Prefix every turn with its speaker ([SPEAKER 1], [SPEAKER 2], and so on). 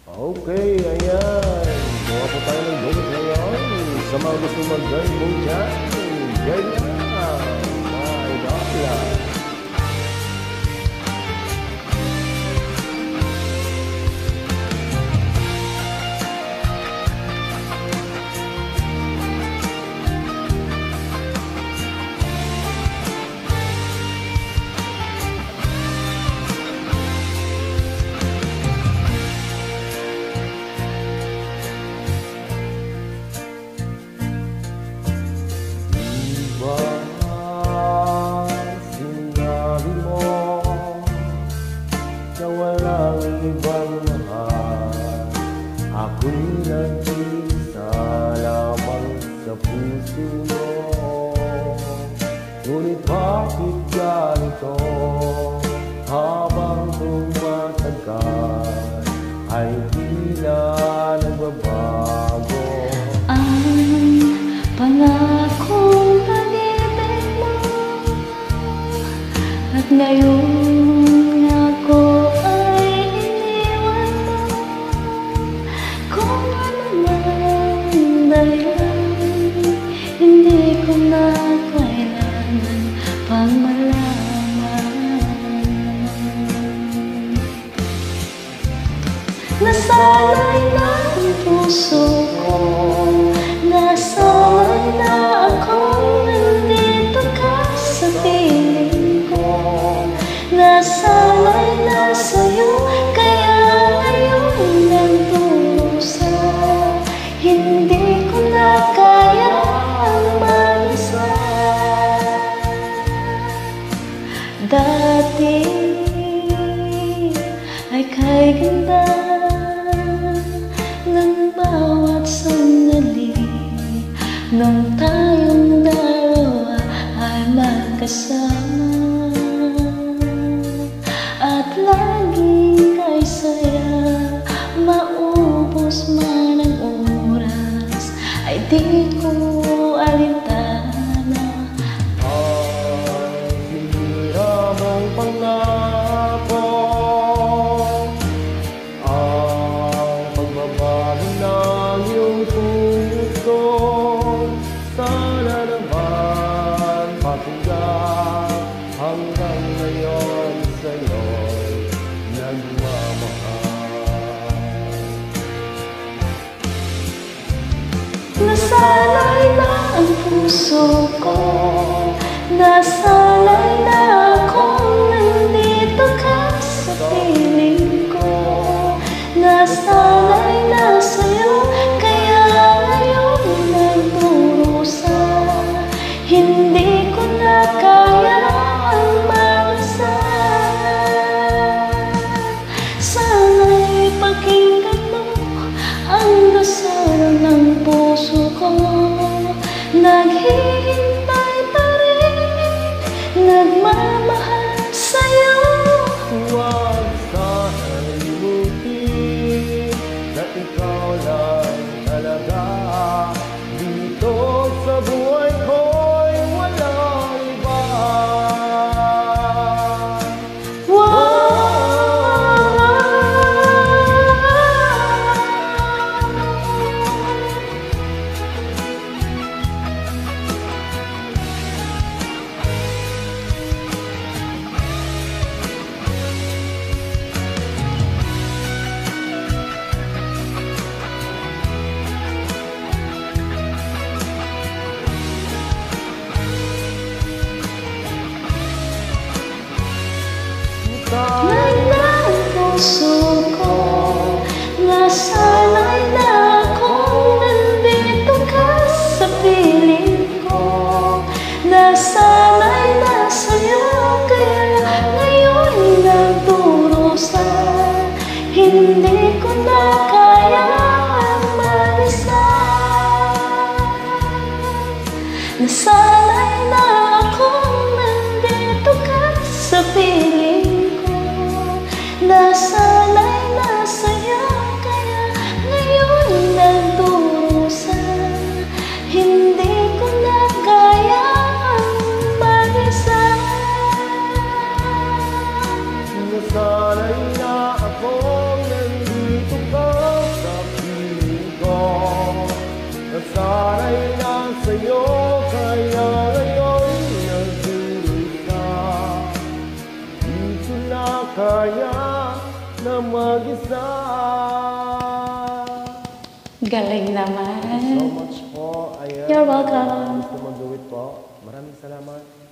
[SPEAKER 1] Okay, ayan. Gawa po tayo ng bonus ngayon. Sa mga gusto mag-join dyan, join na, mga idol. Sinabi mo na walang ibang mahal, ako'y nag-isa lamang sa puso mo. Ngunit bakit ganito? Habang tumatagal ay tila nagbabago
[SPEAKER 2] Ang pangakong pag-ibig mo, at ngayon ako ay iniwan mo. Kung ano man dahilan, hindi ko na kailangan pang malaman. Nasanay na ang puso ko, nasanay na akong nandito ka sa piling ko. Nasanay na sa'yo, kaya ngayon nagdurusa. Hindi ko na kaya ang mag-isa. Dati ay kay ganda ng bawat sandali nung tayong dalawa ay magkasama, at laging kay saya. Maubos man ang oras ay di ko alintana.
[SPEAKER 1] ang sinira mong pangako, ang pagbabago ng iyong puso. Sana naman patungan hanggang ngayon sa'yo'y nagmamahal.
[SPEAKER 2] Nasanay na ang puso ko, nasanay na akong nandito ka sa piling ko. Nasanay na sa'yo, kaya ngayon nagdurusa. Hindi ko na kaya ang mag-isa. Sana'y pakinggan mo ang dasal ng puso ko. Naghihintay pa rin, nagmamahal sa'yo.
[SPEAKER 1] Huwag sana'y limutin na ikaw lang talaga. Dito sa buhay ko'y walang iba.
[SPEAKER 2] Nasanay na ang puso ko, nasanay na akong nandito ka sa piling ko. Nasanay na sa'yo, kaya ngayon nagdurusa. Hindi ko na kaya ang mag-isa. Nasanay na akong nandito ka sa piling ko. Nasanay na sa'yo, kaya ngayon nagdurusa. Hindi ko na kaya ang mag-isa.
[SPEAKER 1] Nasanay na akong nandito ka sana'y nasa'yo, kaya ngayon nagdurusa. Di ko na kaya na mag-isa.
[SPEAKER 2] Galing
[SPEAKER 1] So
[SPEAKER 2] naman.
[SPEAKER 1] much po. Ayan.
[SPEAKER 2] You're welcome.
[SPEAKER 1] Gusto mag-do it po. Maraming salamat.